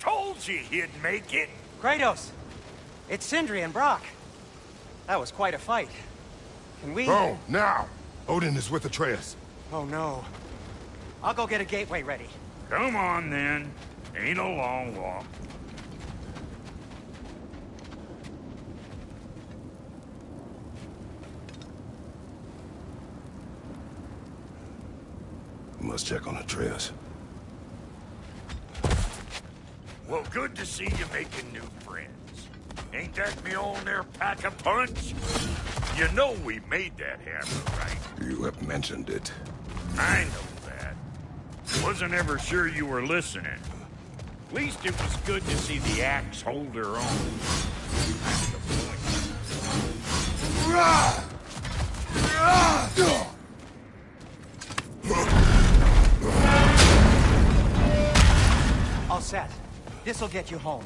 told you he'd make it. Kratos! It's Sindri and Brock. That was quite a fight. Can we... Oh, now! Odin is with Atreus. Oh, no. I'll go get a gateway ready. Come on, then. Ain't a long walk. We must check on Atreus. Well, good to see you making new friends. Ain't that me old there pack a punch? You know we made that hammer, right? You have mentioned it. I know that. Wasn't ever sure you were listening. At least it was good to see the axe hold her own. That's the point. All set. This'll get you home.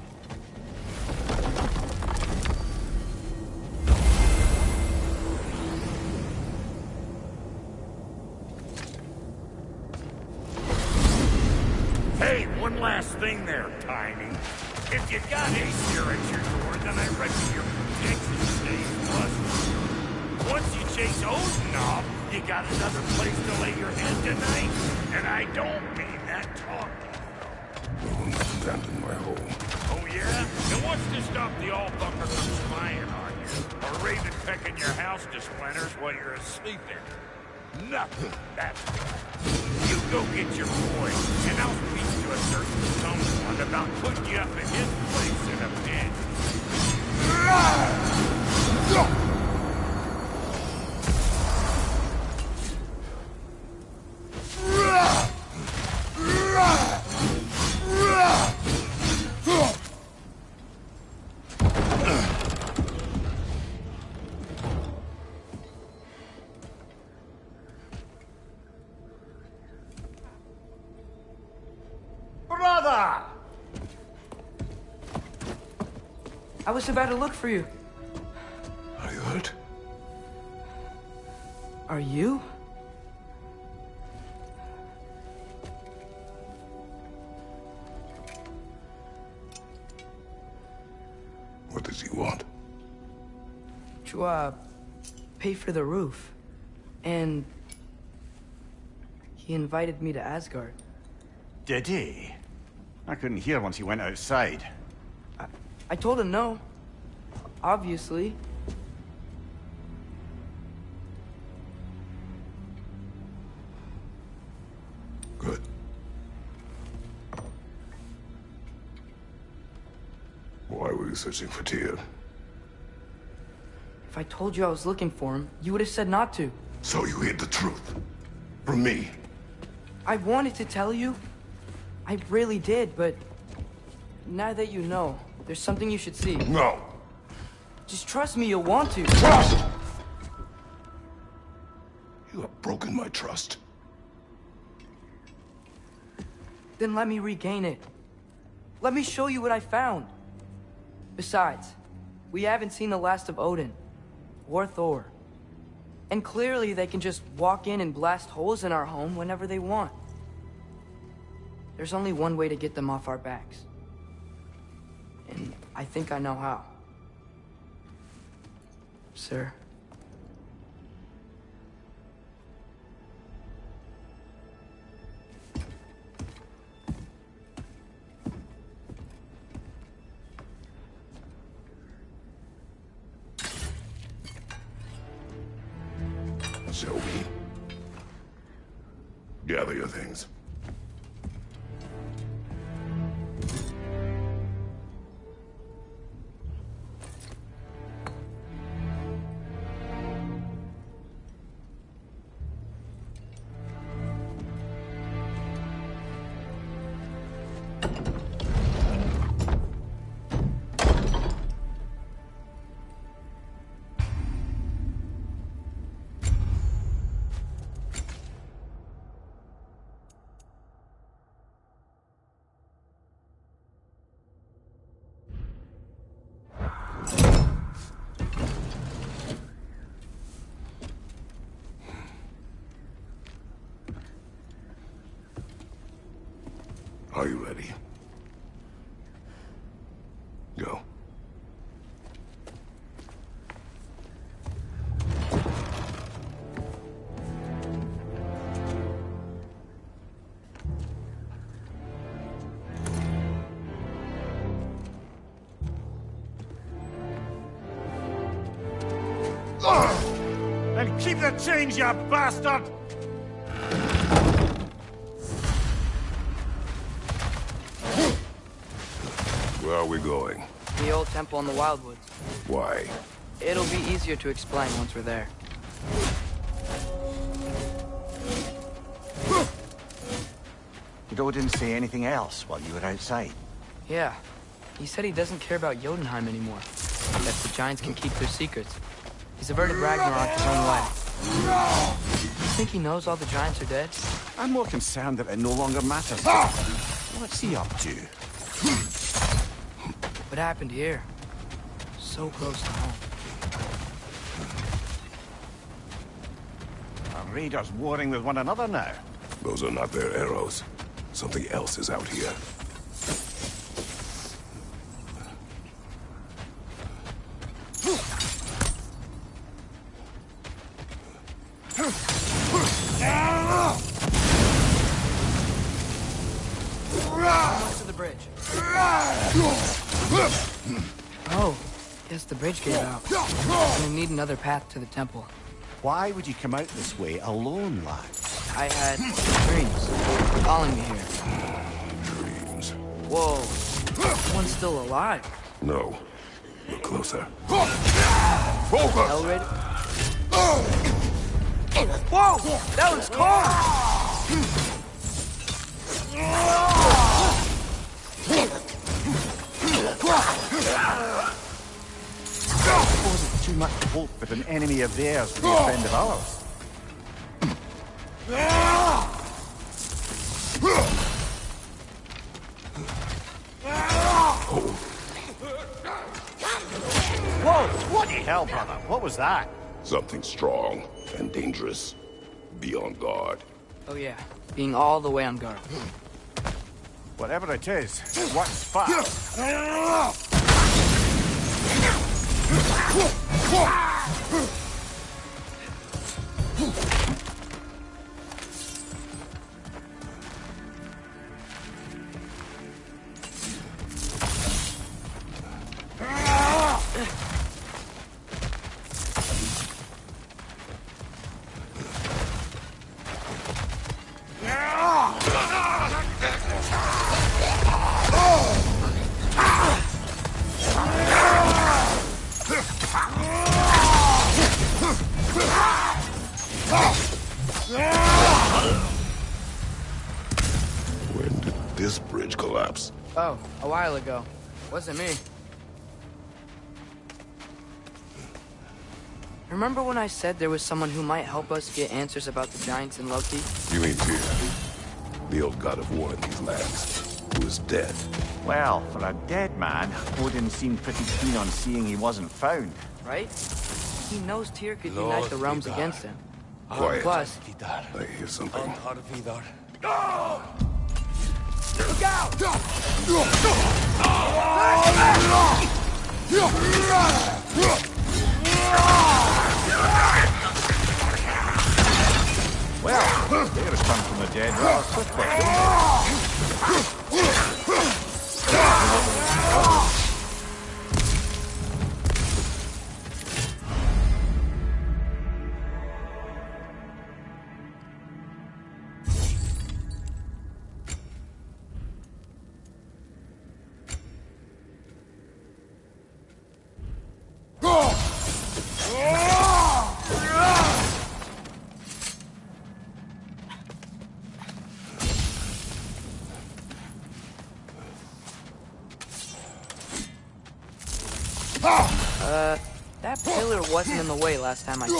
Hey, one last thing there, Tiny. If you got Ace here at your door, then I reckon your protection stays plus. Once you chase Odin off, you got another place to lay your head tonight. And I don't mean that talking. I will not abandon my home. Oh, yeah? And what's to stop the all-bucker from spying on you? Or Raven pecking your house to splinters while you're asleep in? Nothing. That's right. You go get your boy, and I'll speak to a certain someone about putting you up in his place in a pinch. Brother! I was about to look for you. Are you hurt? Are you? What does he want? To, pay for the roof. And... he invited me to Asgard. Did he? I couldn't hear once he went outside. I told him no. Obviously. Good. Why were you searching for Tyr? If I told you I was looking for him, you would have said not to. So you hid the truth. From me. I wanted to tell you. I really did, but... now that you know, there's something you should see. No. Just trust me, you'll want to. Trust! You have broken my trust. Then let me regain it. Let me show you what I found. Besides, we haven't seen the last of Odin. Or Thor. And clearly they can just walk in and blast holes in our home whenever they want. There's only one way to get them off our backs. And I think I know how. Sir. Shall we? Gather your things. Are you ready? Keep the change, you bastard! Where are we going? The old temple in the Wildwoods. Why? It'll be easier to explain once we're there. Did Odin say anything else while you were outside? Yeah. He said he doesn't care about Jotunheim anymore. That the giants can keep their secrets. He's averted Ragnarok his own way. You think he knows all the giants are dead? I'm more concerned that it no longer matters. What's he up to? What happened here? So close to home. Our raiders warring with one another now. Those are not their arrows. Something else is out here. Almost to the bridge. Oh, guess the bridge gave out. I'm gonna need another path to the temple. Why would you come out this way alone, lad? I had dreams calling me here. Dreams. Whoa, one's still alive. No. Look closer. Elred? Whoa, that was cold! It wasn't too much to hope that an enemy of theirs would be a friend of ours. Whoa! Bloody hell, brother! What was that? Something strong and dangerous. Be on guard. Oh yeah, being all the way on guard. Whatever it is, it works fast. When did this bridge collapse? Oh, a while ago. Wasn't me. Remember when I said there was someone who might help us get answers about the giants and Loki? You mean Tyr, the old god of war in these lands, who is dead. Well, for a dead man, Odin seemed pretty keen on seeing he wasn't found. Right? He knows Tyr could unite the realms against him. Quiet. Plus, I hear something. look out! Well, they returned from the dead rather quickly, didn't That pillar wasn't in the way last time I came.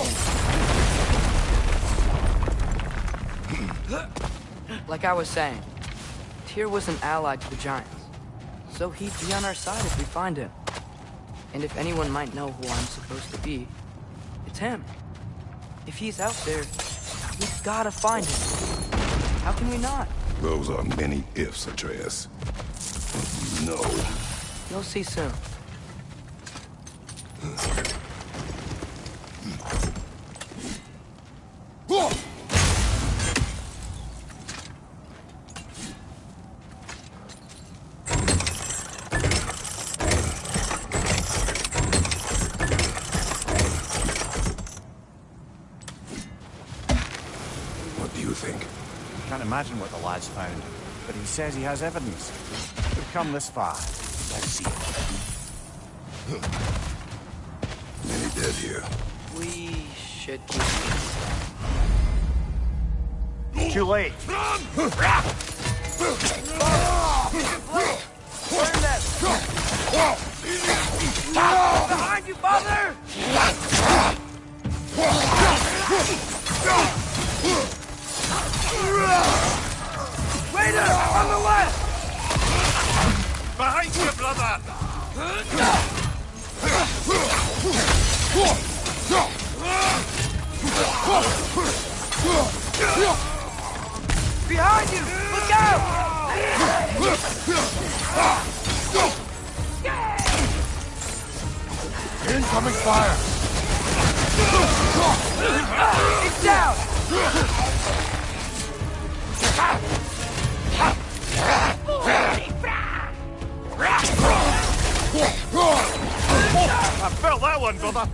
Like I was saying, Tyr was an ally to the giants, so he'd be on our side if we find him. And if anyone might know who I'm supposed to be, it's him. If he's out there, we've gotta find him. How can we not? Those are many ifs, Atreus. No. You'll see soon. think? Can't imagine what the lad's found, but he says he has evidence. We've come this far. Let's see it. Many dead here. We should keep Too late. Burn them! Behind you, father! Waiter! On the left! Behind you, brother! Behind you! Look out! Incoming fire! It's down! I felt that one, brother.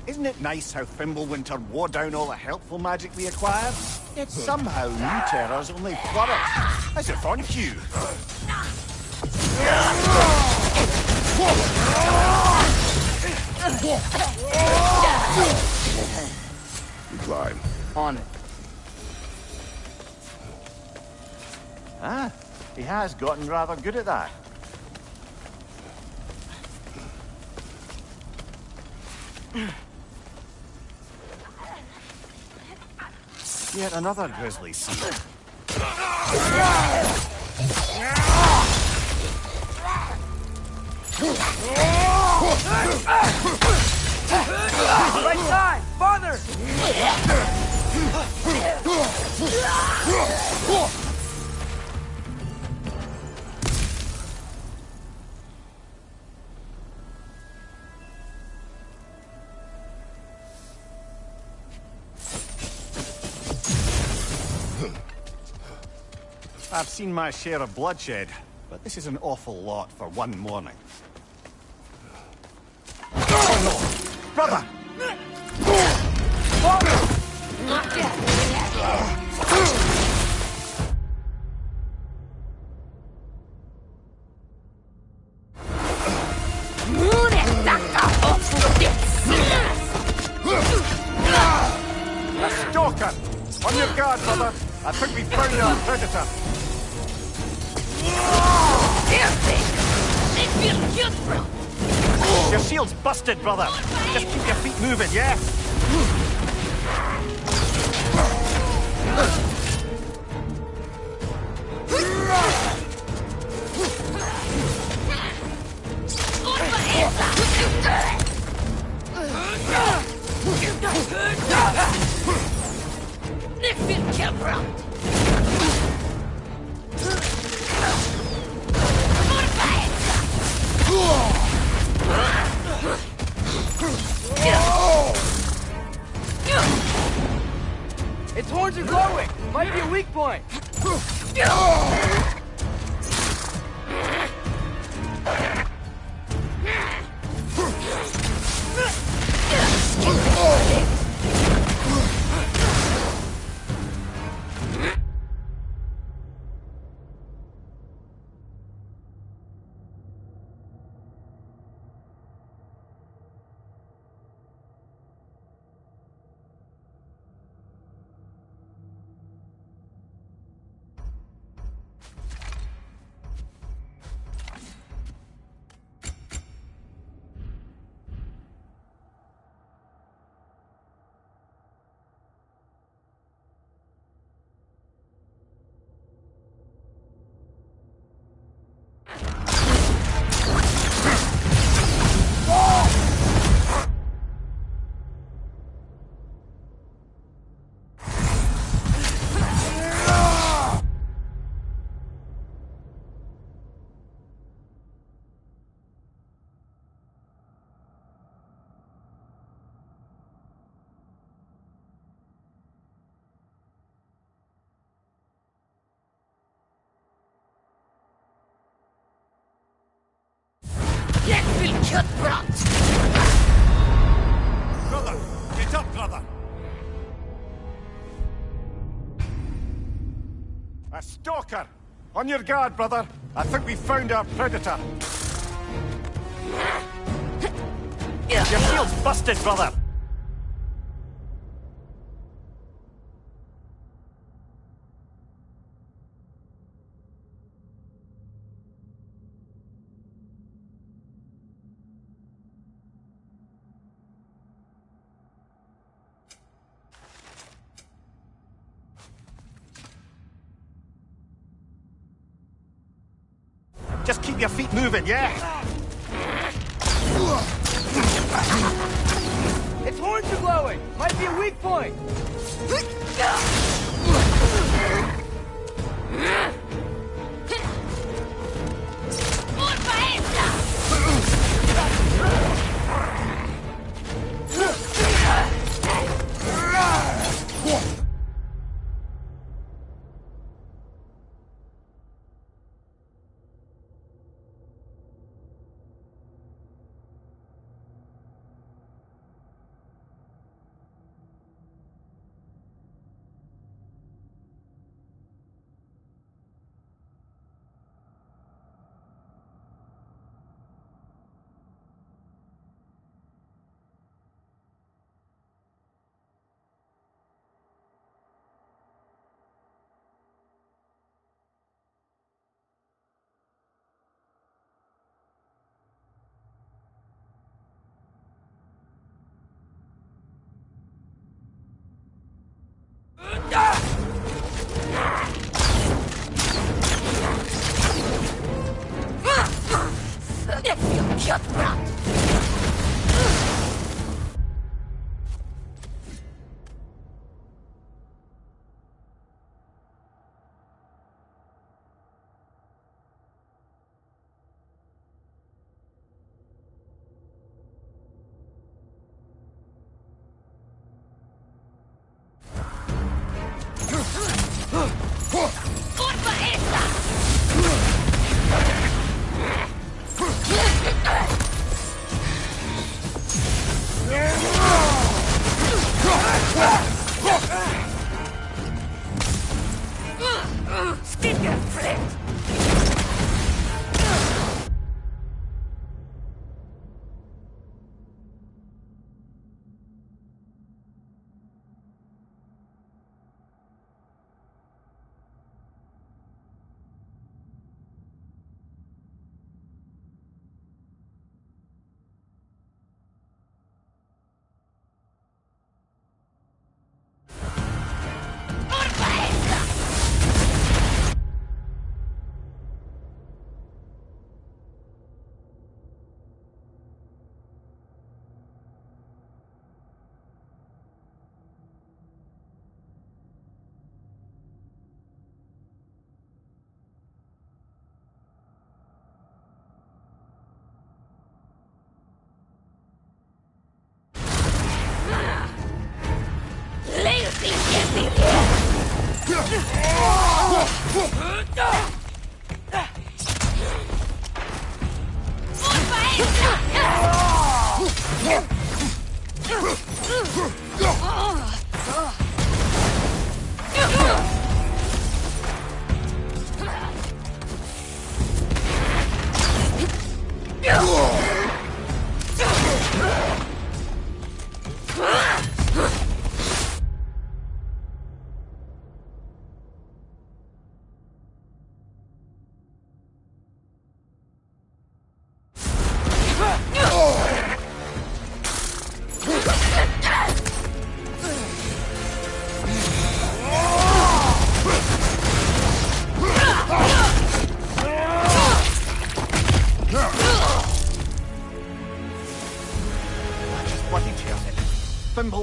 Isn't it nice how Fimbulwinter wore down all the helpful magic we acquired? Yet somehow new terrors only flourish. As if on cue. We climb. On it. Ah, he has gotten rather good at that. Yet another grisly scene. Right side! Farther! I've seen my share of bloodshed, but this is an awful lot for one morning. Oh no! Brother! A stalker! On your guard, brother! I think we found our predator. Your shield's busted, brother. Just keep your feet moving, yeah? Its horns are glowing! Might be a weak point! Brother, get up, brother. A stalker! On your guard, brother. I think we found our predator. Your shield's busted, brother. Just keep your feet moving, yeah? Its horns are glowing! Might be a weak point!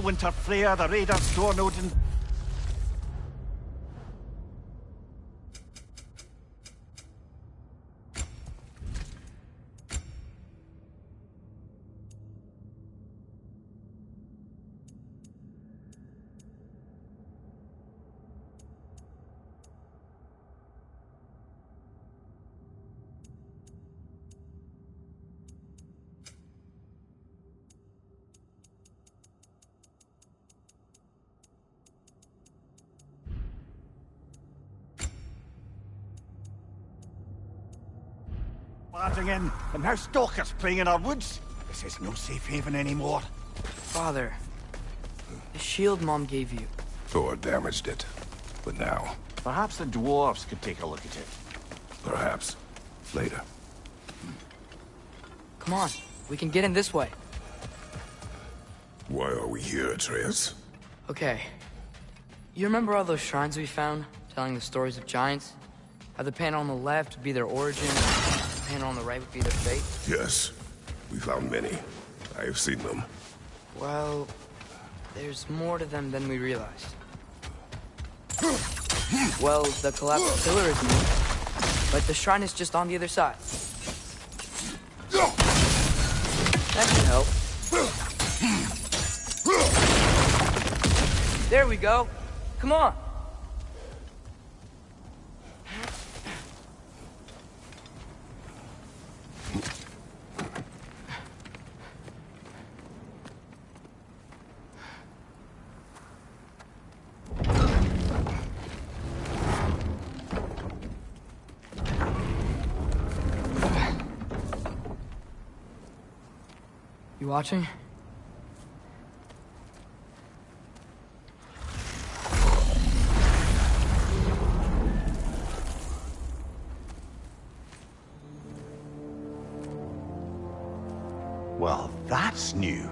Winter Freya, the Raider, Storm Odin. barging in, and now stalkers playing in our woods. This is no safe haven anymore. Father, the shield Mom gave you. Thor damaged it. But now, Perhaps the dwarves could take a look at it. perhaps, later. Come on, we can get in this way. Why are we here, Atreus? Okay. You remember all those shrines we found, telling the stories of giants? How the panel on the left would be their origin, the panel on the right would be their fate? Yes, we found many. I have seen them. Well, there's more to them than we realized. Well, the collapsed pillar is new, but the shrine is just on the other side. That should help. There we go. Come on. You watching? Well, that's new.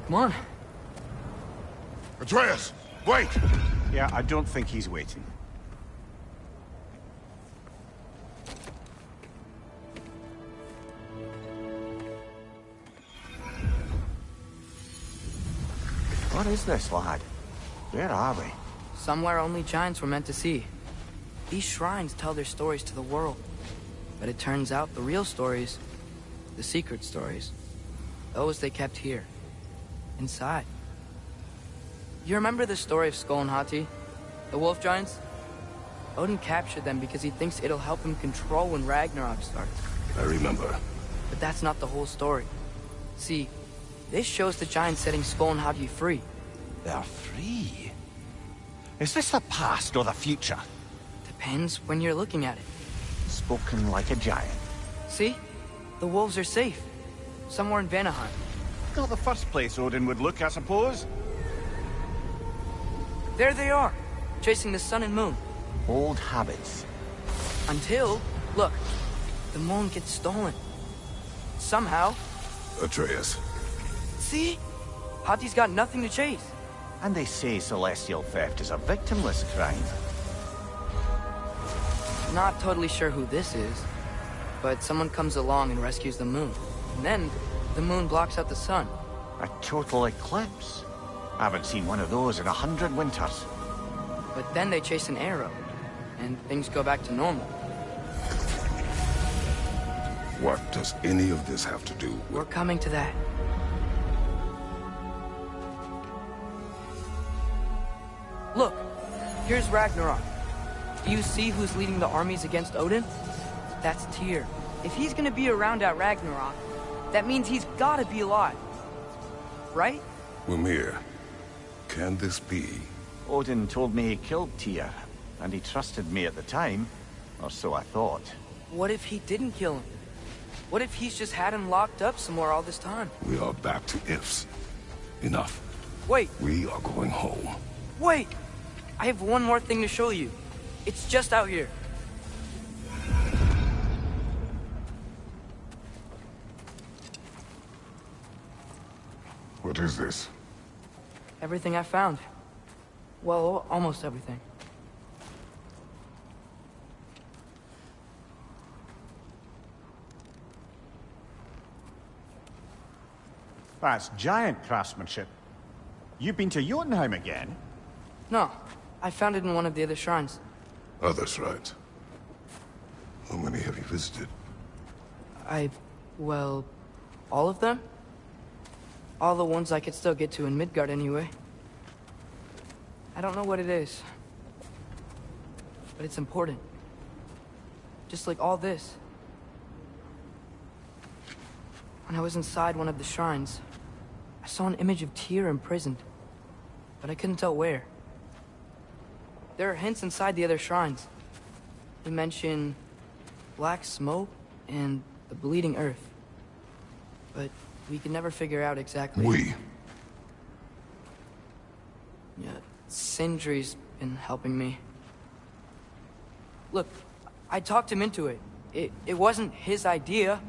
Come on. Atreus, wait! Yeah, I don't think he's waiting. What is this, lad? Where are we? Somewhere only giants were meant to see. These shrines tell their stories to the world. But it turns out the real stories, the secret stories, those they kept here, inside. You remember the story of Skull and Hati? The wolf giants? Odin captured them because he thinks it'll help him control when Ragnarok starts. I remember. But that's not the whole story. See, this shows the giants setting Skull and Hati free. They're free. Is this the past or the future? Depends when you're looking at it. Spoken like a giant. See? The wolves are safe. Somewhere in Vanaheim. Not the first place Odin would look, I suppose. There they are, chasing the sun and moon. Old habits. Until, look, the moon gets stolen. Somehow. Atreus. See? Hati's got nothing to chase. And they say celestial theft is a victimless crime. Not totally sure who this is, but someone comes along and rescues the moon. And then, the moon blocks out the sun. A total eclipse. I haven't seen one of those in 100 winters. But then they chase an arrow, and things go back to normal. What does any of this have to do with... We're coming to that. Look, here's Ragnarok. Do you see who's leading the armies against Odin? That's Tyr. If he's gonna be around at Ragnarok, that means he's gotta be alive. Right? Mimir, can this be? Odin told me he killed Tyr, and he trusted me at the time, or so I thought. What if he didn't kill him? What if he's just had him locked up somewhere all this time? We are back to ifs. Enough. Wait, We are going home. wait! I have one more thing to show you. It's just out here. What is this? Everything I found. Well, almost everything. That's giant craftsmanship. You've been to Jotunheim again? No, I found it in one of the other shrines. Others, right? How many have you visited? Well, all of them? All the ones I could still get to in Midgard anyway. I don't know what it is. But it's important. Just like all this. When I was inside one of the shrines, I saw an image of Tyr imprisoned, but I couldn't tell where. There are hints inside the other shrines. They mention black smoke and the bleeding earth. But we could never figure out exactly. Yeah, Sindri's been helping me. Look, I talked him into it. It wasn't his idea.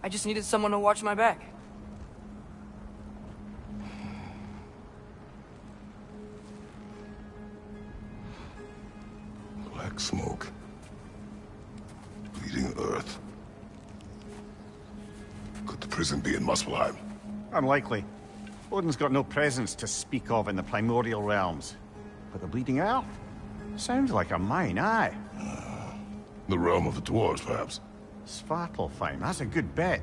I just needed someone to watch my back. Black smoke. Bleeding earth. Could the prison be in Muspelheim? Unlikely. Odin's got no presence to speak of in the primordial realms. But the Bleeding Earth? Sounds like a mine, aye. The realm of the dwarves, perhaps? Svartalfheim, that's a good bet.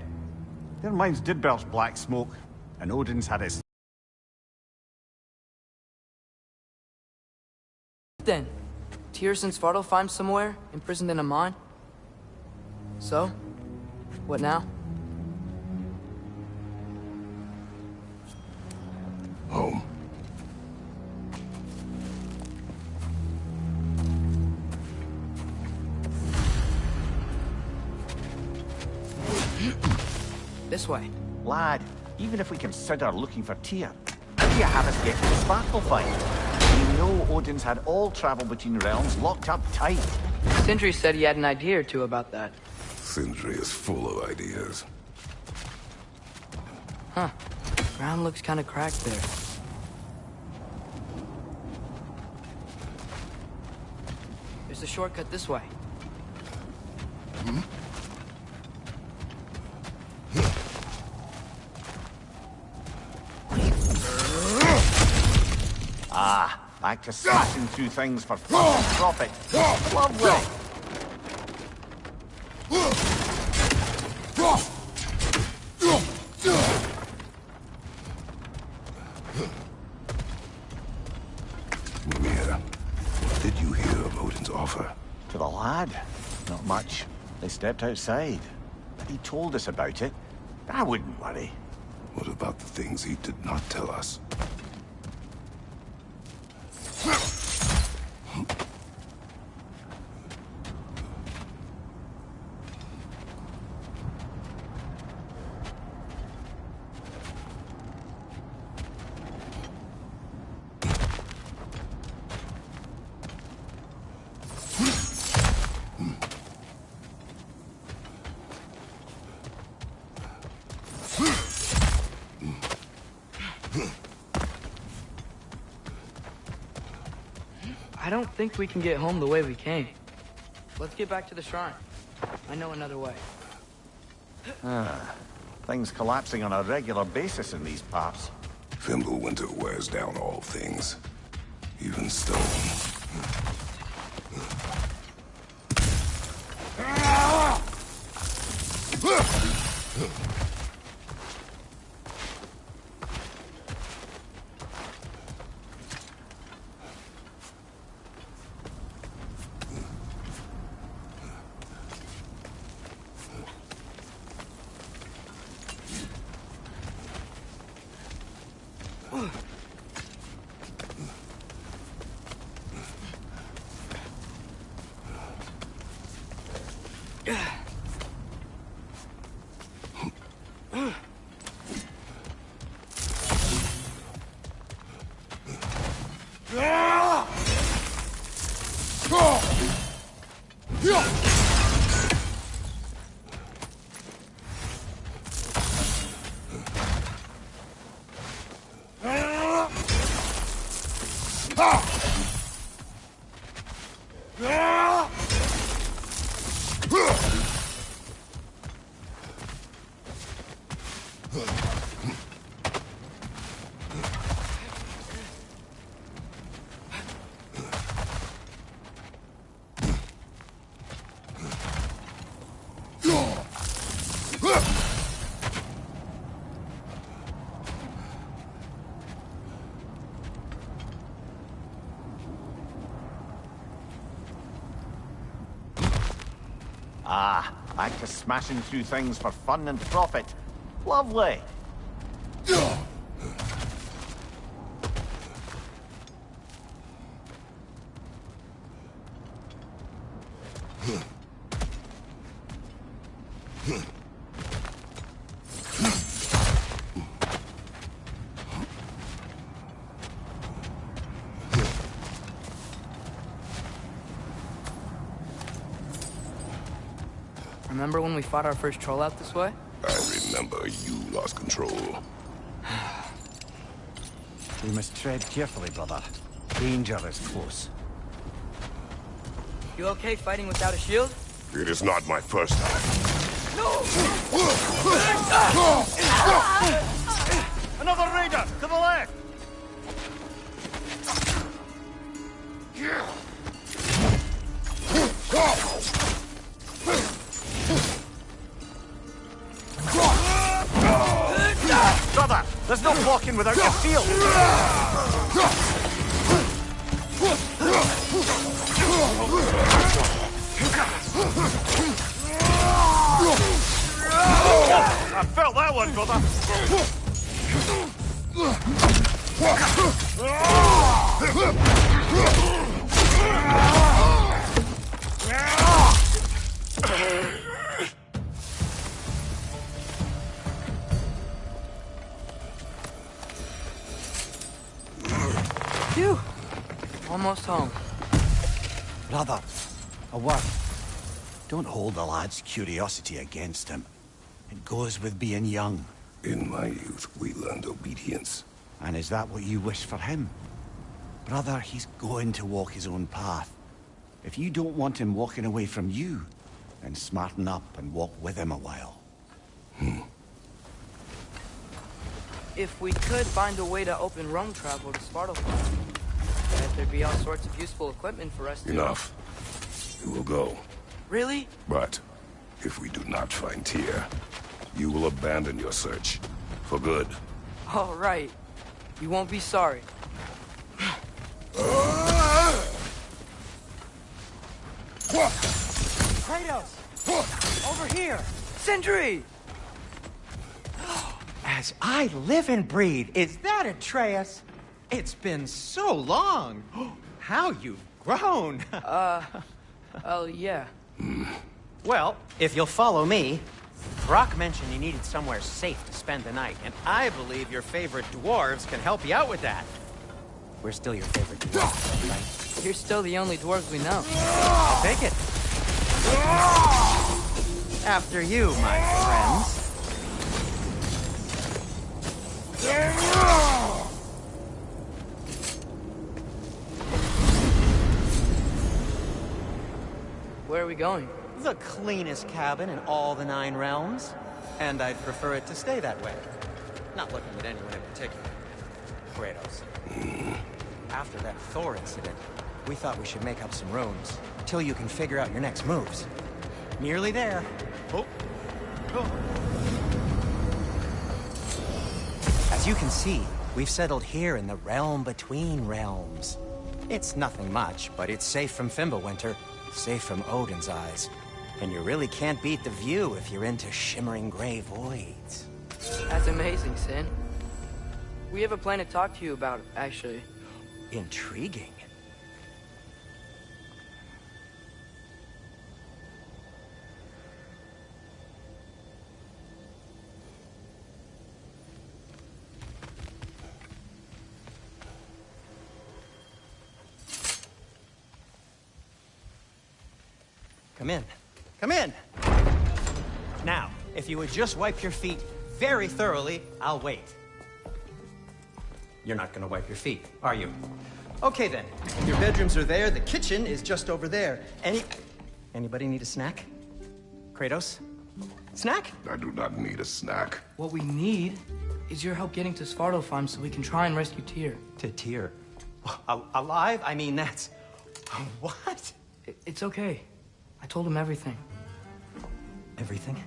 Their mines did belch black smoke, and Odin's had his... Then, Tyr's in Svartalfheim somewhere, imprisoned in a mine? So? What now? Home. This way. Lad, even if we consider looking for Tyr, how do you have us get to Svartalfheim? You know Odin's had all travel between realms locked up tight. Sindri said he had an idea or two about that. Sindri is full of ideas. Huh. Ground looks kind of cracked there. There's a shortcut this way. Back to smashing through things for fun and profit. Lovely. Mimir, what did you hear of Odin's offer? To the lad? Not much. They stepped outside. But he told us about it. I wouldn't worry. What about the things he did not tell us? I don't think we can get home the way we came. Let's get back to the shrine. I know another way. Things collapsing on a regular basis in these parts. Fimbulwinter wears down all things, even stone. Back to smashing through things for fun and profit. Lovely. Remember when we fought our first troll out this way? I remember you lost control. We must tread carefully, brother. Danger is close. You okay fighting without a shield? It is not my first time. Another raider! To the left! Brother, there's no blocking without your shield! I felt that one, brother! Phew! Almost home. Brother, a word. Don't hold the lad's curiosity against him. It goes with being young. In my youth, we learned obedience. And is that what you wish for him? Brother, he's going to walk his own path. If you don't want him walking away from you, then smarten up and walk with him a while. If we could find a way to open roam travel to Svartalfheim, I bet there'd be all sorts of useful equipment for us to... Enough. We will go. Really? But if we do not find Tyr, you will abandon your search. For good. All right. You won't be sorry. Kratos! Over here! Sindri! As I live and breathe, is that Atreus? It's been so long. How you've grown. Oh, yeah. Well, if you'll follow me, Brock mentioned you needed somewhere safe to spend the night, and I believe your favorite dwarves can help you out with that. We're still your favorite dwarves, right? You're still the only dwarves we know. I'll take it. After you, my friends. Where are we going? The cleanest cabin in all the 9 realms. And I'd prefer it to stay that way. Not looking at anyone in particular. Kratos. After that Thor incident, we thought we should make up some rooms, till you can figure out your next moves. Nearly there. Oh. As you can see, we've settled here in the realm between realms. It's nothing much, but it's safe from Fimbulwinter, safe from Odin's eyes. And you really can't beat the view if you're into shimmering gray voids. That's amazing, Sin. We have a plan to talk to you about, actually. Intriguing. Come in. Come in! Now, if you would just wipe your feet very thoroughly, I'll wait. You're not gonna wipe your feet, are you? Okay then. Your bedrooms are there, the kitchen is just over there. Anybody need a snack? Kratos? Snack? I do not need a snack. What we need is your help getting to Svartalfheim so we can try and rescue Tyr. To Tyr? Alive? I mean, that's... What? It's okay. I told him everything. Everything?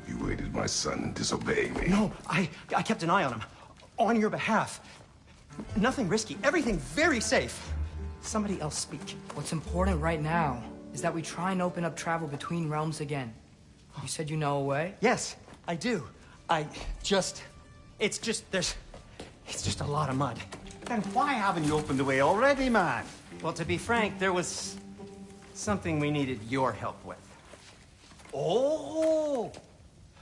You aided my son in disobeying me. No, I kept an eye on him. On your behalf. Nothing risky. Everything very safe. Somebody else speak. What's important right now is that we try and open up travel between realms again. You said you know a way? Yes, I do. It's just a lot of mud. Then why haven't you opened the way already, man? Well, to be frank, there was Something we needed your help with. Oh!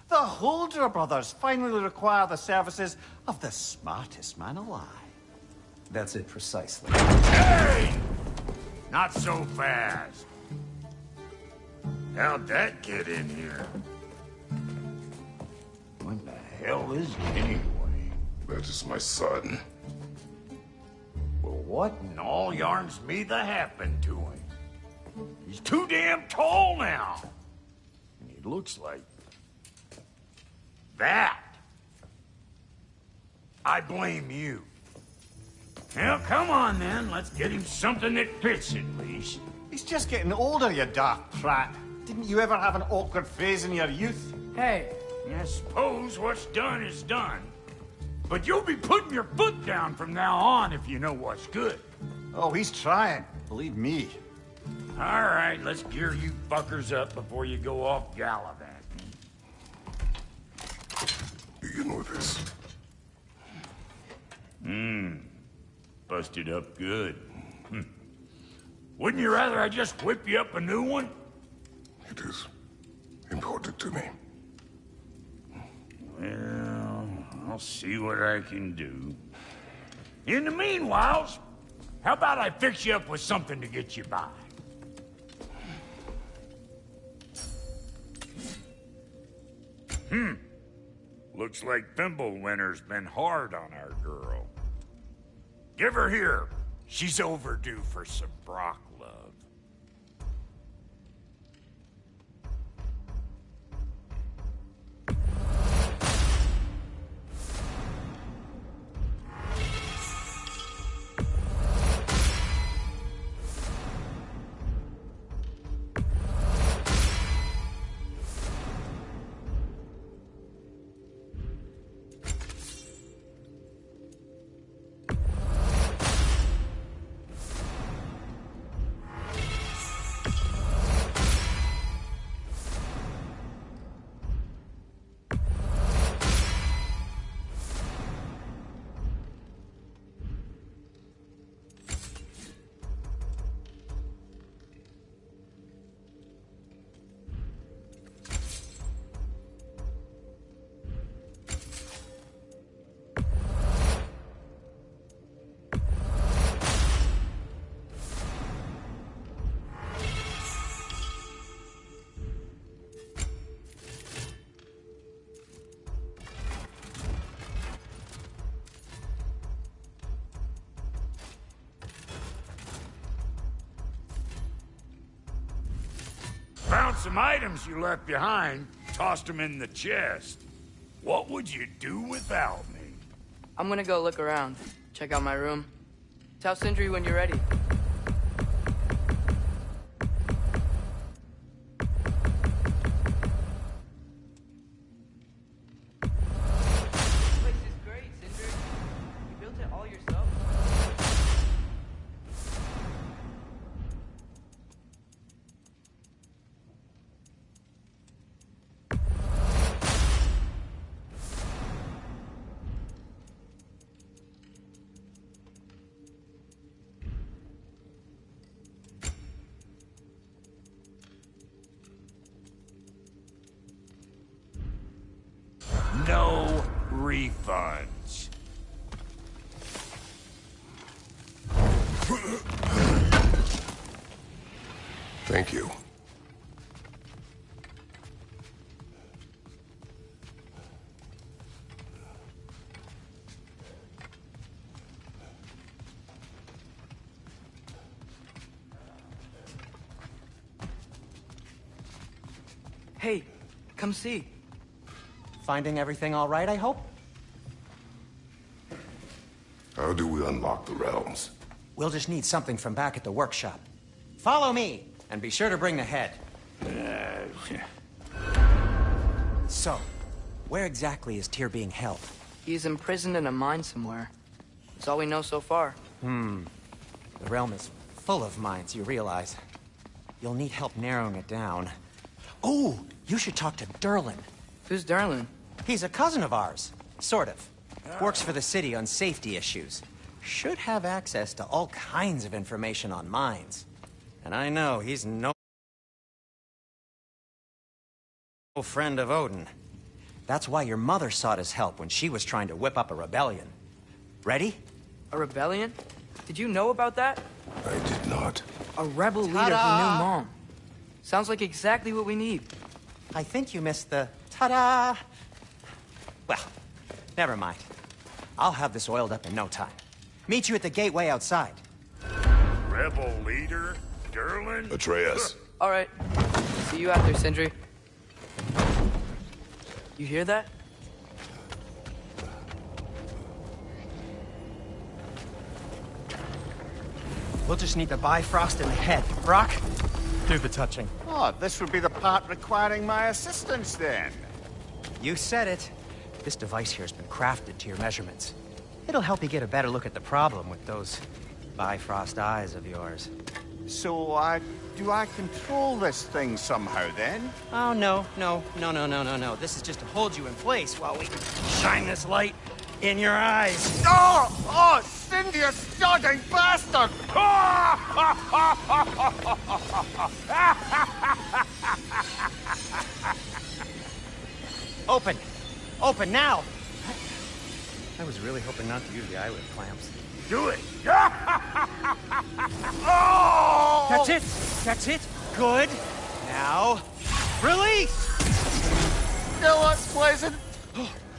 The Holder brothers finally require the services of the smartest man alive. That's it precisely. Hey! Not so fast. How'd that get in here? What the hell is it anyway? That is my son. Well, what in all yarns me the happened to him? He's too damn tall now. And he looks like... that. I blame you. Well, come on then. Let's get him something that fits at least. He's just getting older, you daft prat. Didn't you ever have an awkward phase in your youth? Hey, I suppose what's done is done. But you'll be putting your foot down from now on if you know what's good. Oh, he's trying. Believe me. All right, let's gear you fuckers up before you go off gallivanting. Begin with this. Busted up good. Wouldn't you rather I just whip you up a new one? It is important to me. Well, I'll see what I can do. In the meanwhile, how about I fix you up with something to get you by? Looks like Thimblewinter's been hard on our girl. Give her here. She's overdue for some Brock love. Found some items you left behind, tossed them in the chest. What would you do without me? I'm gonna go look around. Check out my room. Tell Sindri when you're ready. This place is great, Sindri. You built it all yourself? No refunds. Thank you. Hey, come see. Finding everything all right, I hope? How do we unlock the realms? We'll just need something from back at the workshop. Follow me, and be sure to bring the head. So, where exactly is Tyr being held? He's imprisoned in a mine somewhere. That's all we know so far. The realm is full of mines, you realize. You'll need help narrowing it down. Oh, you should talk to Durlin. Who's Darlin? He's a cousin of ours. Sort of. Works for the city on safety issues. Should have access to all kinds of information on mines. And I know he's no friend of Odin. That's why your mother sought his help when she was trying to whip up a rebellion. Ready? A rebellion? Did you know about that? I did not. A rebel leader who knew Mom. Sounds like exactly what we need. I think you missed the ta-da. Well, never mind. I'll have this oiled up in no time. Meet you at the gateway outside. Rebel leader? Durlin? Atreus. All right. See you out there, Sindri. You hear that? We'll just need the Bifrost in the head. Brock, do the touching. Oh, this would be the part requiring my assistance then. You said it. This device here has been crafted to your measurements. It'll help you get a better look at the problem with those Bifrost eyes of yours. So, do I control this thing somehow then? Oh, no. This is just to hold you in place while we shine this light in your eyes. Oh, Cindy, you sodding bastard! Open now! I was really hoping not to use the eyelid clamps. Do it! That's it! Good! Now, release! Still unpleasant.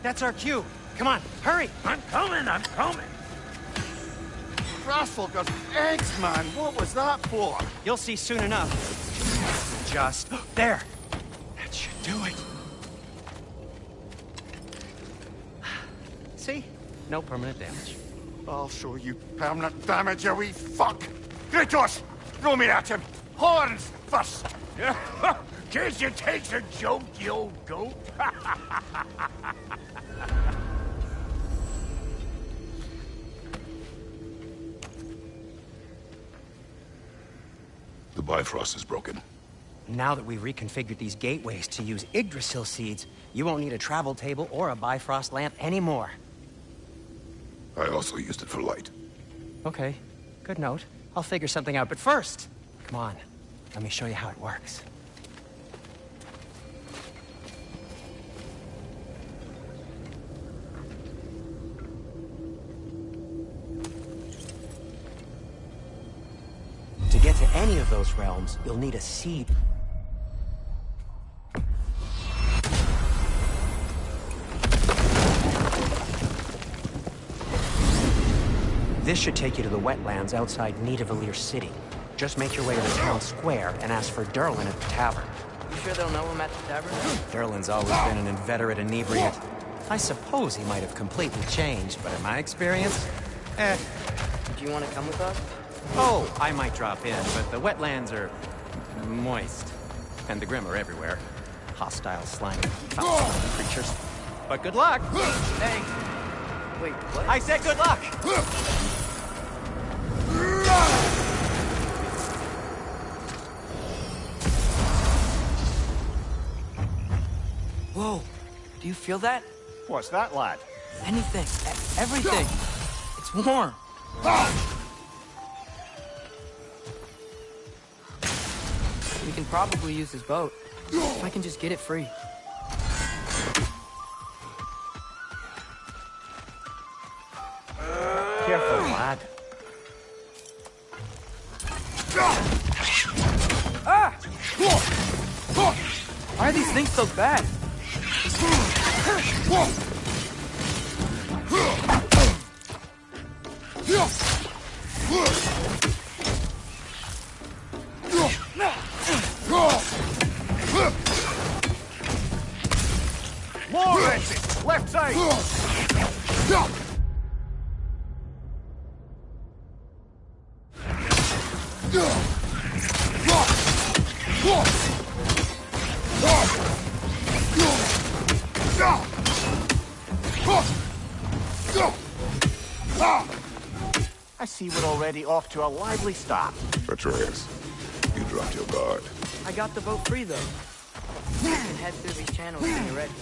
That's our cue. Come on, hurry! I'm coming! Grasshopper's eggs, man. What was that for? You'll see soon enough. Just there. That should do it. See? No permanent damage. I'll show you permanent damage, you wee fuck. Kratos, throw me at him. Horns first. Guess you takes a joke, you old goat. The Bifrost is broken. Now that we've reconfigured these gateways to use Yggdrasil seeds, you won't need a travel table or a Bifrost lamp anymore. I also used it for light. Okay, good note. I'll figure something out, but first, come on, let me show you how it works. To get to any of those realms, you'll need a seed. This should take you to the wetlands outside Nidavellir City. Just make your way to the town square and ask for Durlin at the tavern. You sure they'll know him at the tavern? Durlin's always been an inveterate inebriate. I suppose he might have completely changed, but in my experience, Do you want to come with us? Oh, I might drop in, but the wetlands are moist. And the Grim are everywhere. Hostile, slimy, foul-smelling creatures. But good luck! Hey! Wait, what? I said good luck! Whoa! Do you feel that? What's that, lad? Anything. Everything. It's warm. We can probably use this boat. If I can just get it free. Careful, lad. Ah! Why are these things so bad? More exit! Left side! I see we're already off to a lively start. Atreus, you dropped your guard. I got the boat free, though. You can head through these channels when you're ready.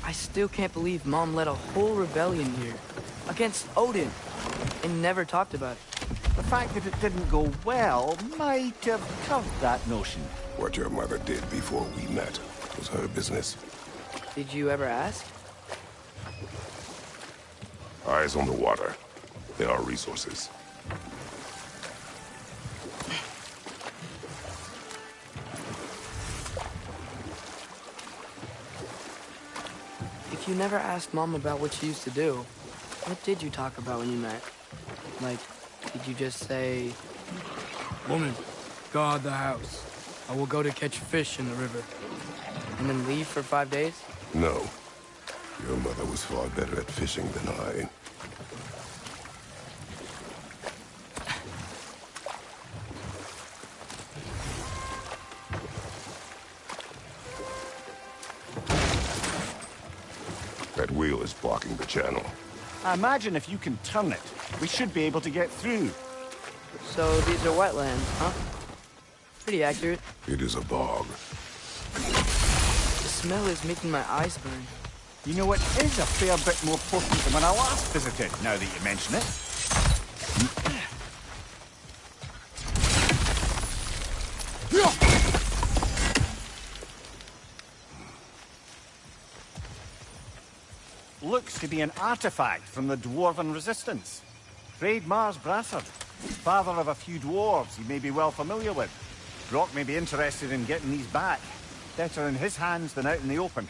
I still can't believe Mom led a whole rebellion here. Against Odin. And never talked about it. The fact that it didn't go well might have curved that notion. What your mother did before we met was her business. Did you ever ask? Eyes on the water. There are resources. If you never asked Mom about what she used to do, what did you talk about when you met? Like, did you just say, "Woman, guard the house. I will go to catch fish in the river," and then leave for 5 days? No. Your mother was far better at fishing than I. That wheel is blocking the channel. I imagine if you can turn it, we should be able to get through. So these are wetlands, huh? Pretty accurate. It is a bog. The smell is making my eyes burn. You know, it is a fair bit more potent than when I last visited, now that you mention it. Looks to be an artifact from the Dwarven Resistance. Mars Brathard, father of a few dwarves you may be well familiar with. Brock may be interested in getting these back. Better in his hands than out in the open.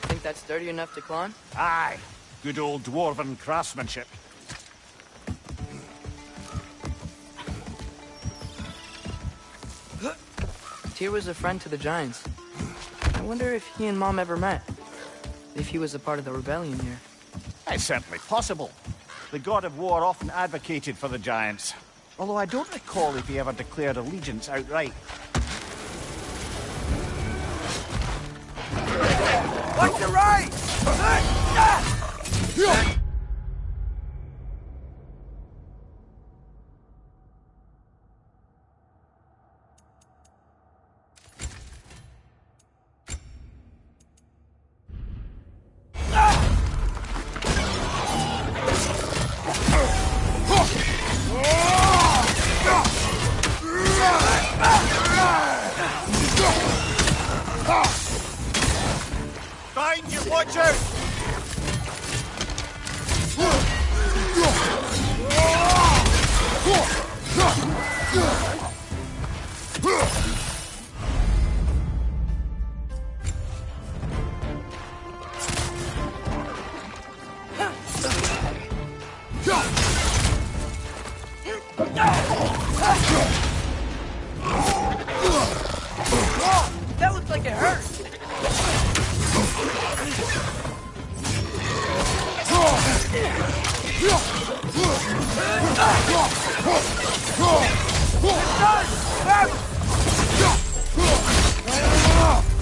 Think that's sturdy enough to climb? Aye, good old Dwarven craftsmanship. Tyr was a friend to the Giants. I wonder if he and Mom ever met. If he was a part of the rebellion here. It's certainly possible. The god of war often advocated for the Giants. Although I don't recall if he ever declared allegiance outright. Watch your right! Find you, watch out! That looks like it hurt!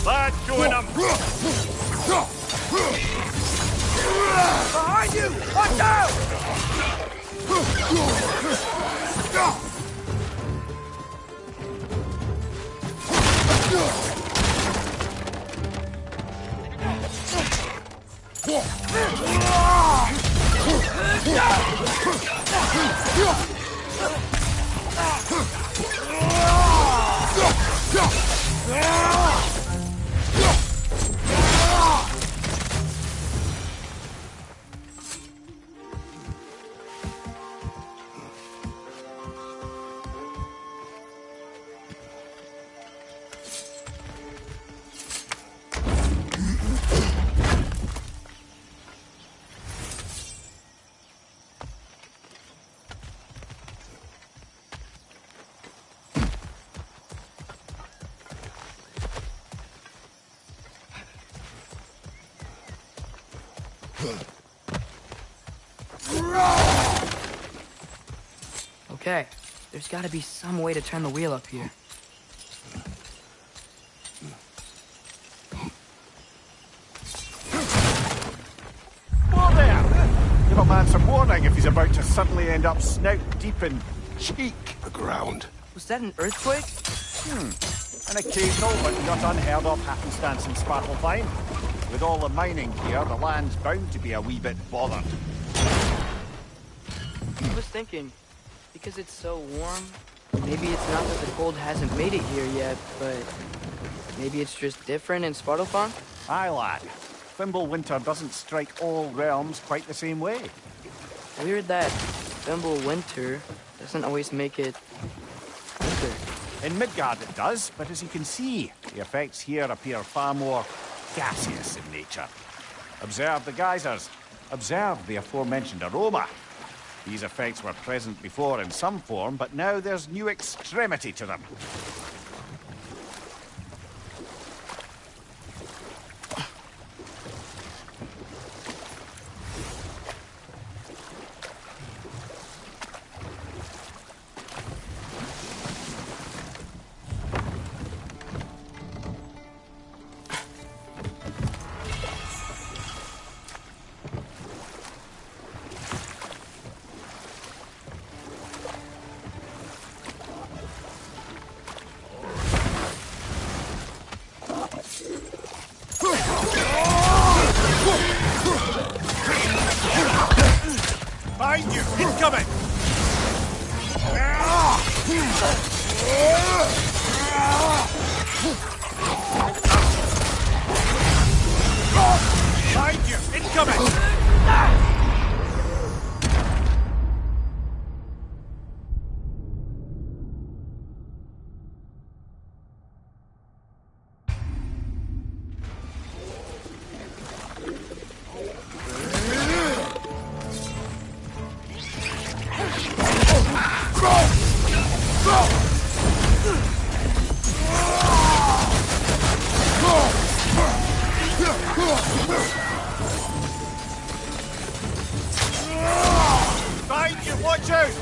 Lad, join him! Behind you! Watch out! Okay, there's gotta be some way to turn the wheel up here. Whoa there! Give a man some warning if he's about to suddenly end up snout deep in cheek. The ground. Was that an earthquake? An occasional but not unheard of happenstance in Svartalfheim. With all the mining here, the land's bound to be a wee bit bothered. I was thinking, because it's so warm, maybe it's not that the cold hasn't made it here yet, but maybe it's just different in Svartalfheim? Aye, lad. Thimble winter doesn't strike all realms quite the same way. Weird that Thimble winter doesn't always make it winter. In Midgard it does, but as you can see, the effects here appear far more gaseous in nature. Observe the geysers. Observe the aforementioned aroma. These effects were present before in some form, but now there's new extremity to them. Behind you! Incoming! Behind you! Incoming! Behind you! Watch out!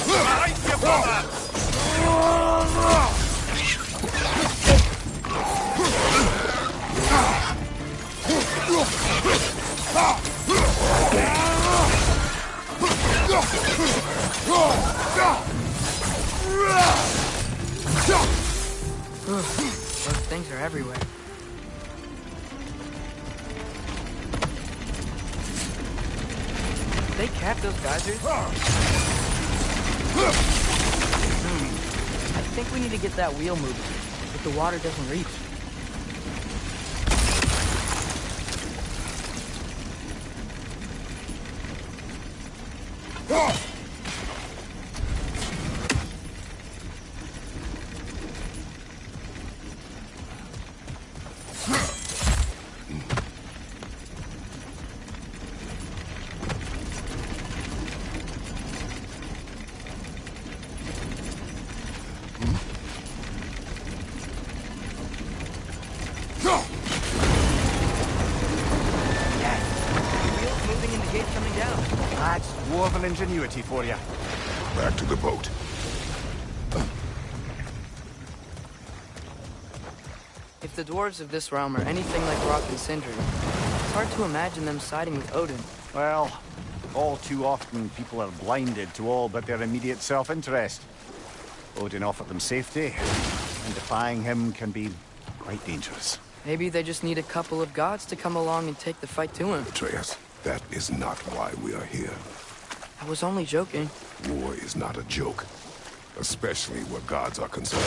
Behind you, brother! Those things are everywhere. Did they cap those geysers? I think we need to get that wheel moving, if the water doesn't reach. That's dwarven ingenuity for you. Back to the boat. If the dwarves of this realm are anything like Rock and Sindri, it's hard to imagine them siding with Odin. Well, all too often people are blinded to all but their immediate self-interest. Odin offered them safety, and defying him can be quite dangerous. Maybe they just need a couple of gods to come along and take the fight to him. Atreus, that is not why we are here. I was only joking. War is not a joke, especially where gods are concerned.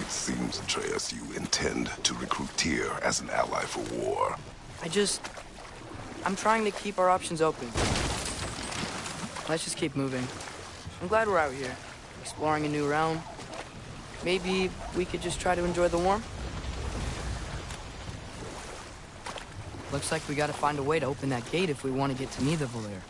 It seems, Atreus, you intend to recruit Tyr as an ally for war. I'm trying to keep our options open. Let's just keep moving. I'm glad we're out here, exploring a new realm. maybe we could just try to enjoy the warmth? Looks like we gotta find a way to open that gate if we want to get to Nidavellir.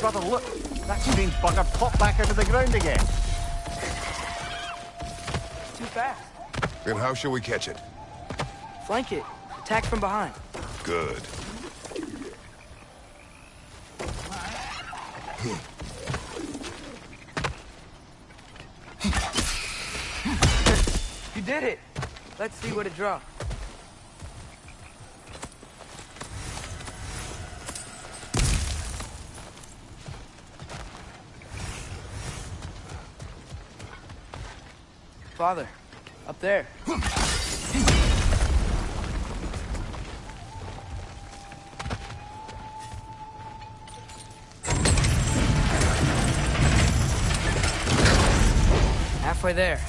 Brother, look! That strange bugger popped back out of the ground again. Too fast. Then how shall we catch it? Flank it. Attack from behind. Good. You did it! Let's see what it draws. Father, up there. Halfway there.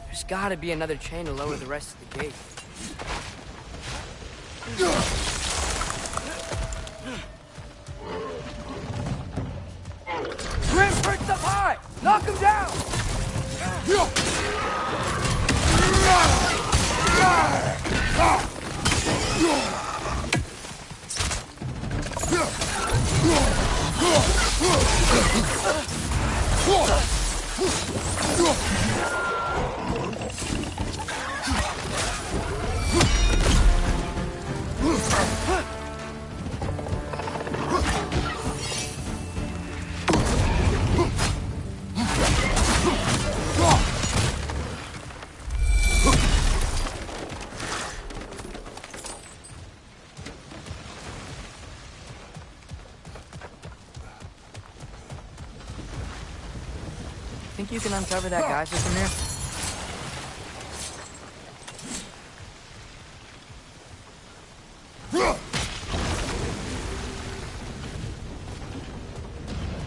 There's gotta be another chain to lower the rest of the gate. Grim perched up high! Knock him down! Think you can uncover that geyser from there?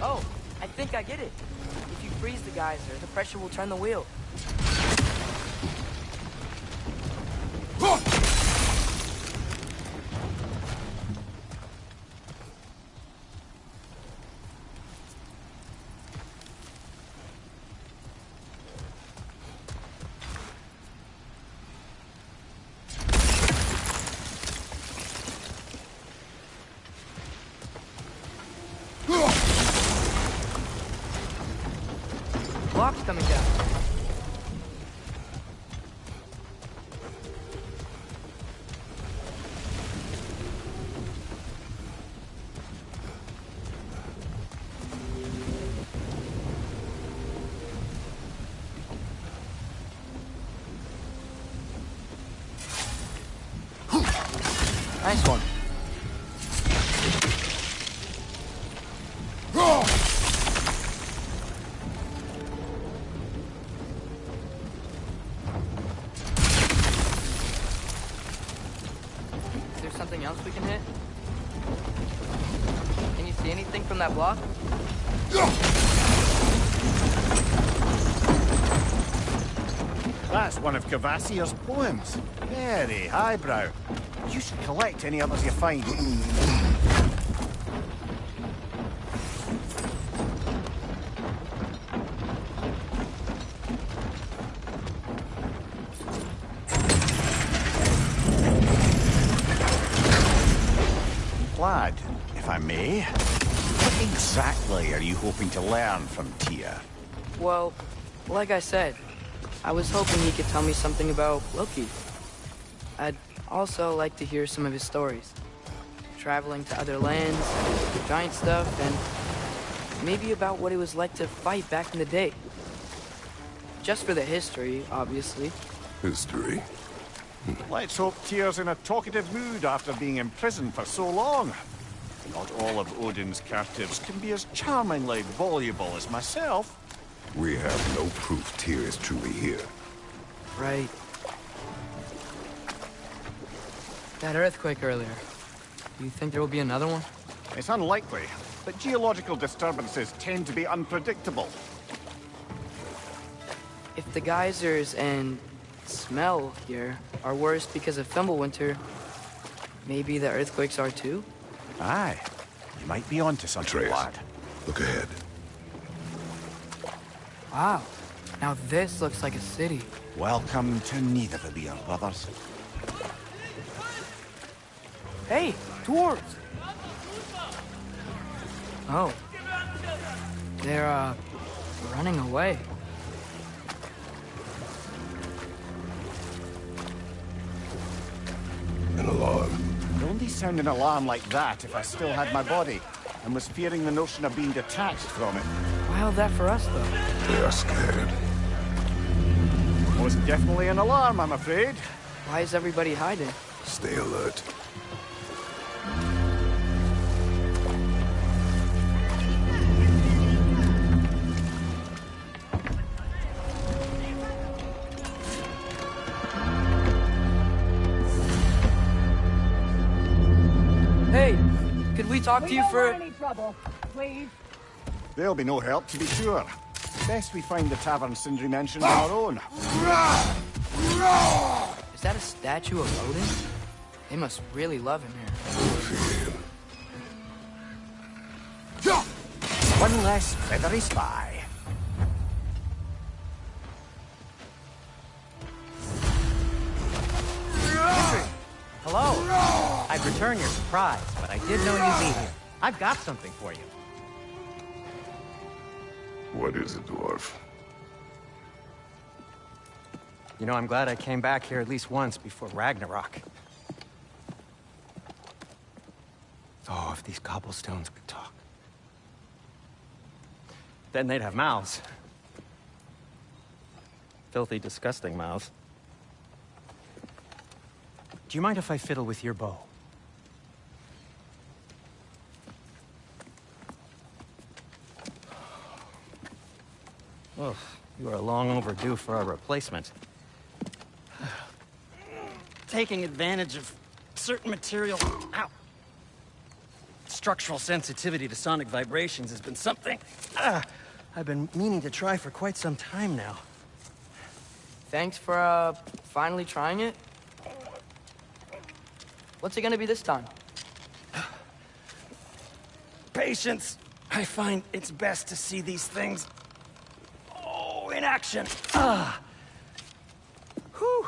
Oh, I think I get it. If you freeze the geyser, the pressure will turn the wheel. Block's coming down. Nice one. Is there something else we can hit? Can you see anything from that block? That's one of Cavassier's poems. Very highbrow. You should collect any others you find. Lad, if I may, what exactly are you hoping to learn from Tyr? Well, like I said, I was hoping he could tell me something about Loki. I'd also like to hear some of his stories. Traveling to other lands, giant stuff, and maybe about what it was like to fight back in the day. Just for the history, obviously. History. Let's hope Tyr's in a talkative mood after being imprisoned for so long. Not all of Odin's captives can be as charmingly voluble as myself. We have no proof Tyr is truly here. Right. That earthquake earlier. Do you think there will be another one? It's unlikely, but geological disturbances tend to be unpredictable. If the geysers and smell here are worse because of Fimbulwinter, maybe the earthquakes are too? Aye. You might be onto something, Atreus, lad. look ahead. Wow. Now this looks like a city. Welcome to Nidavellir, brothers. Hey, dwarves! Oh. They're, running away. An alarm. I'd only sound an alarm like that if I still had my body, and was fearing the notion of being detached from it. Wild that for us, though. They are scared. Most definitely an alarm, I'm afraid. Why is everybody hiding? Stay alert. Hey, could we talk to you for... any trouble, please. There'll be no help, to be sure. Best we find the tavern Sindri mentioned on our own. Is that a statue of Odin? They must really love him here. One less feathery spy. Hello. I'd return your surprise, but I did know you'd be here. I've got something for you. What is it, dwarf? You know, I'm glad I came back here at least once before Ragnarok. Oh, if these cobblestones could talk. Then they'd have mouths. Filthy, disgusting mouths. Do you mind if I fiddle with your bow? Oh, you are long overdue for a replacement. Taking advantage of certain material... Ow! Structural sensitivity to sonic vibrations has been something I've been meaning to try for quite some time now. Thanks for, finally trying it. What's it gonna be this time? Patience. I find it's best to see these things... Oh, in action. Whew.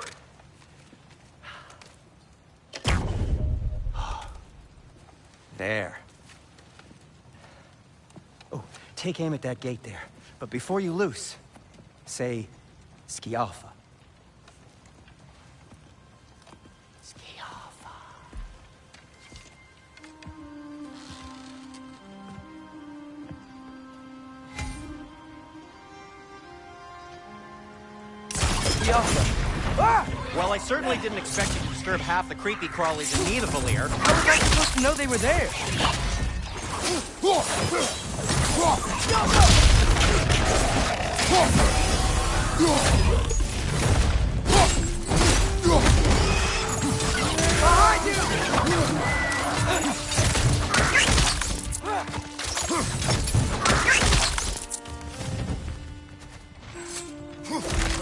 There. Oh, take aim at that gate there. But before you loose, say, Skialfa. Skialfa. Well, I certainly didn't expect you to disturb half the creepy crawlies in Nidavellir. How was I supposed to know they were there? Behind you!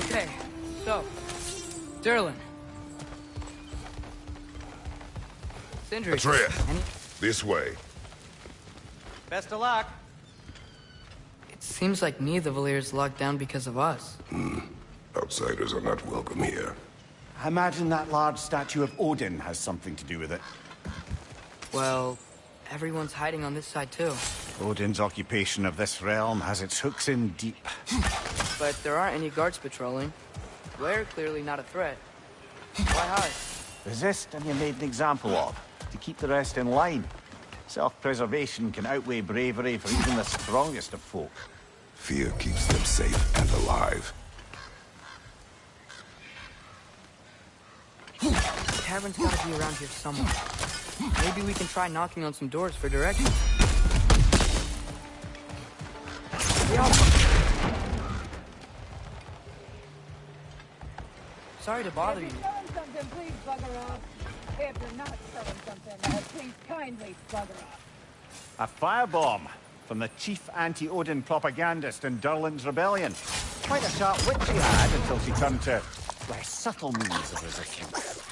Okay, so, Durlin. Sindri. Atreus, this way. Best of luck. It seems like Nidavellir's locked down because of us. Outsiders are not welcome here. I imagine that large statue of Odin has something to do with it. Well, everyone's hiding on this side too. Odin's occupation of this realm has its hooks in deep. But there aren't any guards patrolling. We're clearly not a threat. Why hide? Resist and you're made an example of, to keep the rest in line. Self-preservation can outweigh bravery for even the strongest of folk. Fear keeps them safe and alive. The tavern's gotta be around here somewhere. Maybe we can try knocking on some doors for directions. Sorry to bother you. If you're doing something, please bugger off. After you're not selling something, please kindly bugger off. A firebomb from the chief anti-Odin propagandist in Durlin's rebellion. Quite a sharp wit she had until she turned to less subtle means of resistance.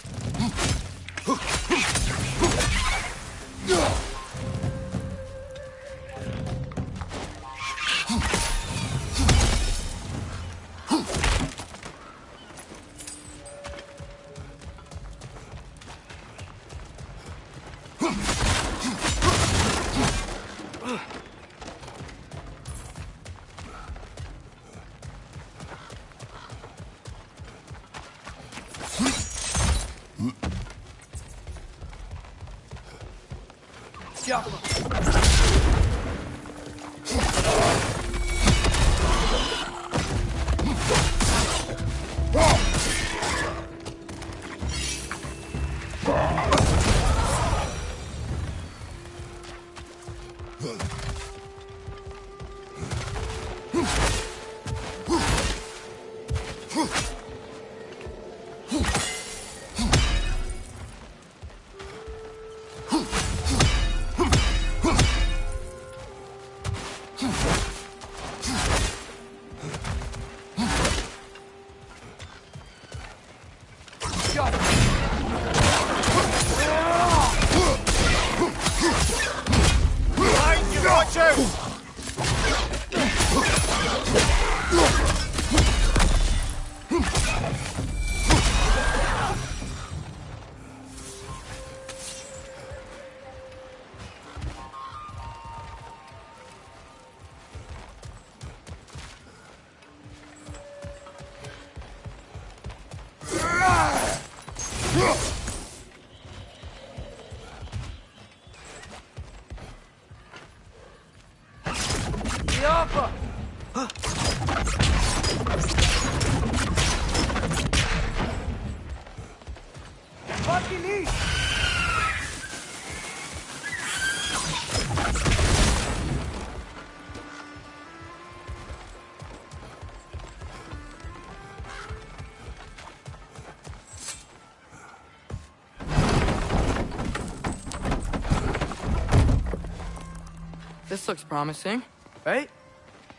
This looks promising, right?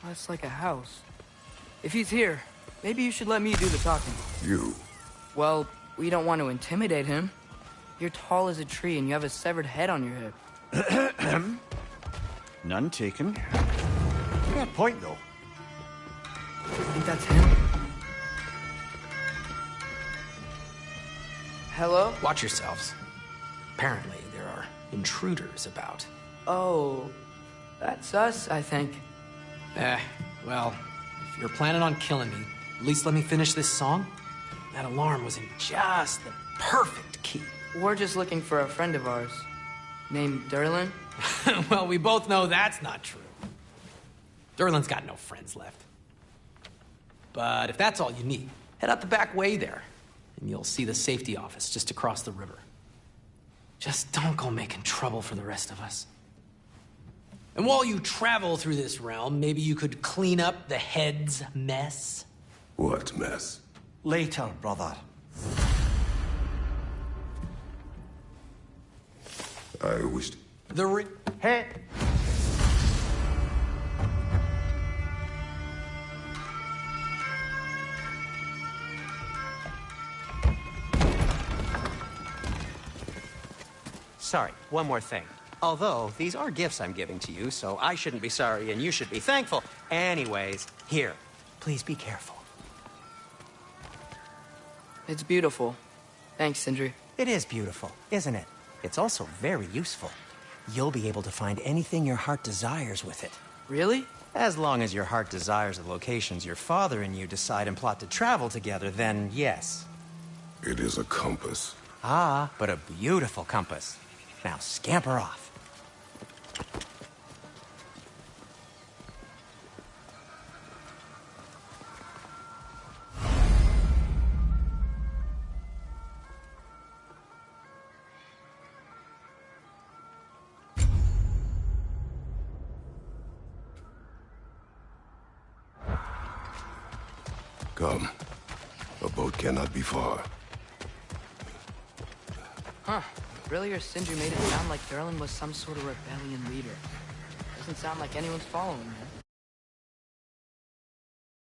That's like a house. If he's here, maybe you should let me do the talking. You. Well, we don't want to intimidate him. You're tall as a tree and you have a severed head on your hip. None taken. Fair point, though. I think that's him. Hello? Watch yourselves. Apparently, there are intruders about. Oh, that's us, I think. Well, if you're planning on killing me, at least let me finish this song. That alarm was in just the perfect key. We're just looking for a friend of ours, named Durlin. Well, we both know that's not true. Durlin's got no friends left. But if that's all you need, head out the back way there, and you'll see the safety office just across the river. Just don't go making trouble for the rest of us. And while you travel through this realm, maybe you could clean up the head's mess? What mess? Later, brother. I wished... Hey! Sorry, one more thing. Although, these are gifts I'm giving to you, so I shouldn't be sorry and you should be thankful. Anyways, here, please be careful. It's beautiful. Thanks, Sindri. It is beautiful, isn't it? It's also very useful. You'll be able to find anything your heart desires with it. Really? As long as your heart desires the locations your father and you decide and plot to travel together, then yes. It is a compass. Ah, but a beautiful compass. Now scamper off. Come. A boat cannot be far. Huh. Earlier, Sindri made it sound like Durlin was some sort of rebellion leader. Doesn't sound like anyone's following him.